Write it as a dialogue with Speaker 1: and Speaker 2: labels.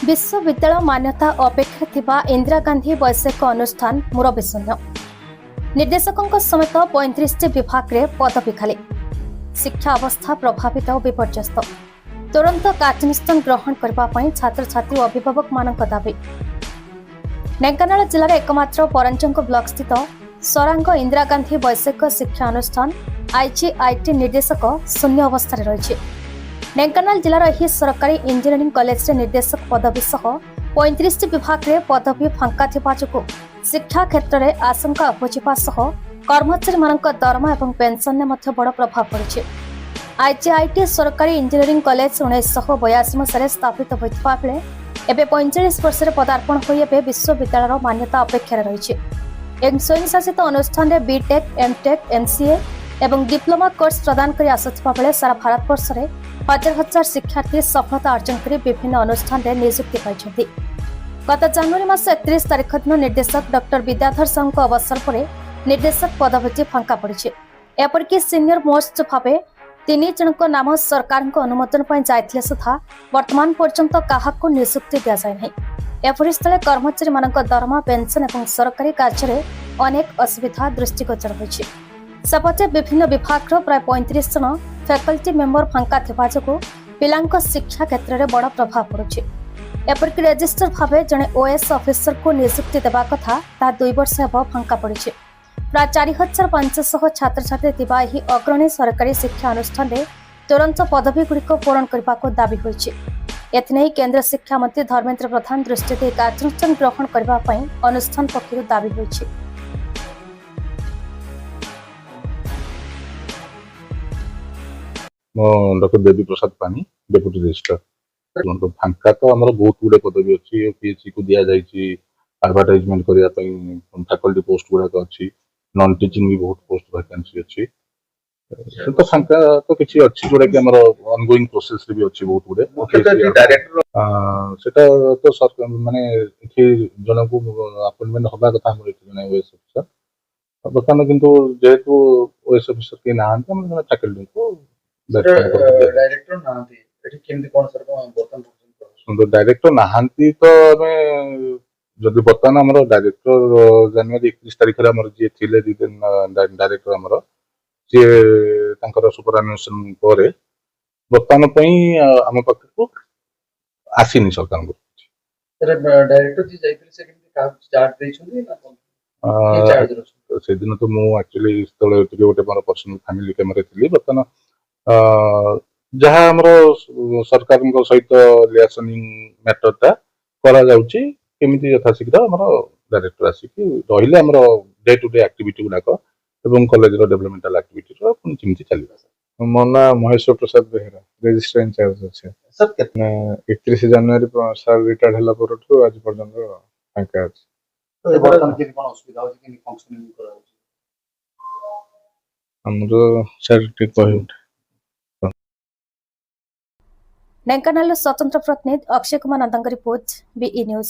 Speaker 1: विश्वविद्यालय मान्यता अपेक्षा थिबा इंदिरा गांधी वैषयिक अनुष्ठान मुरबी शून्य निर्देशकों समेत 35 विभाग में पदवी खाली शिक्षा अवस्था प्रभावित और विपर्यस्त तुरंत कार्यानुष्ठान ग्रहण करने छात्र छात्री और अभिभावक मान दाबी ढेंकानाल जिलार एकमात्र परांचक ब्लॉक स्थित सरांग इंदिरा गांधी वैषयिक शिक्षा अनुष्ठान IGIT निर्देशक शून्य अवस्था रही ढेंकानाल जिलार यह सरकारी इंजीनियरिंग कॉलेज रे निर्देशक पदवी सह 35 विभाग में पदवी फांका थिबा जो शिक्षा क्षेत्र में आशंका उपजिबा सह कर्मचारी मानक दरमा और पेंशन में बड़ प्रभाव पड़ी IGIT सरकारी इंजीनियरिंग कॉलेज 1982 मसीह स्थापित होता बेले एवं 45 वर्ष पदार्पण हो विश्वविद्यालय मान्यता अपेक्षा रही स्वयंशासित अनुष्ठान में बीटेक एमटेक MCA एवं डिप्लोमा कोर्स प्रदान कर आसुवा बेले सारा भारतवर्ष में हजार हजार शिक्षार्थी सफलता अर्जन कर विभिन्न अनुष्ठान में नियुक्ति पाई गत जनवरी मास 31 तारिख दिन निर्देशक डॉक्टर विद्याधर साहू अवसर पर निर्देशक पदवी फांका पड़ी एपरिक सीनियर मोस्ट भाव 3 जन नाम सरकार अनुमोदन जाइए सुधा वर्तमान पर्यंत क्या नियुक्ति दि जाए ना एपरी स्थले कर्मचारी मानक दरमा पेंशन और सरकारी कार्य अनेक असुविधा दृष्टिगोचर होती सेपटे विभिन्न विभाग प्राय 35 जन फैकल्टी मेंबर फांका थिबा जो पिलांक शिक्षा क्षेत्र में बड़ प्रभाव पड़ुछि एपरिक रजिस्टर भाव जड़े OS ऑफिसर को नियुक्ति देवा कथा ता 2 वर्ष हेब फांका पड़ी प्राय 4500 छात्र छात्री थिबा एही अग्रणी सरकारी शिक्षा अनुष्ठान में तुरंत पदवी गुड़िक पूरण करने को दाबी होइछि एथनै केंद्र शिक्षा मंत्री धर्मेंद्र प्रधान दृष्टि दे कार्यानुष्ठान ग्रहण करने अनुष्ठान पक्षर दाबी होइछि।
Speaker 2: डॉक्टर देवी प्रसाद पानी डेप्यूटी रजिस्ट्रार फांका तो आम बहुत गुड़े पदवी अच्छी PHC को दि जाइए एडवर्टाइजमेंट करने फैकल्टी पोस्ट गुड़ाक अच्छी नॉन टीचिंग भी बहुत पोस्ट वैकेंसी अच्छी तो फांका तो किसी अच्छी जोड़ा कि आमर ऑनगोइंग प्रोसेस भी अच्छी बहुत गुड़े डायरेक्टर सेटा तो सरकार माने जन को अपॉइंटमेंट हवा कथा जन OS ऑफिसर बर्तमान किंतु जेहेतु OS ऑफिसर के ना फैकल्टी को
Speaker 3: डायरेक्टर नांती एठी केमति कोन सर बर्तन
Speaker 2: डायरेक्टर नाहांती तो हमें जदि बर्तमान हमर डायरेक्टर जनवरी 31 तारिख रे हमर जे थिले दिन डायरेक्टर हमर जे तांकर सुपरएनुएशन परे बर्तमान पई हम पक्ष को आसीनी सरकार को
Speaker 3: सर डायरेक्टर जी जाइथिले से केमति का चार्ज दैछुंदी ना कोन चार्ज रछु
Speaker 2: से दिन तो मु एक्चुअली स्थले गोटे मोर पर्सनल फैमिली कैमरा थिली बर्तमान जहाँ आमर सरकार सहित लियासनिंग मैटरटा करा जाउची केमिति यथाशीघ्र आमर डायरेक्टर आसिकी रहिले आमर डे टू डे एक्टिविटी गुडाक एवं कॉलेज रो डेवलपमेंटल एक्टिविटी रो पुनी केमिति चलिबा मोना महेश्वर प्रसाद बेहरा रजिस्ट्रार इंचार्ज अछि
Speaker 3: सर कितना
Speaker 2: 31 जनवरी सर रिटायर्ड हला परठु आज पर्यंत फांका अछि
Speaker 3: तो बर्तन के कोन असुविधा होची कि फंक्शनिंग करा होची
Speaker 2: हमरो सर के कहू
Speaker 1: ढेंकानाल स्वतंत्र प्रतिनिधि अक्षय कुमार नंदंग रिपोर्ट BE न्यूज।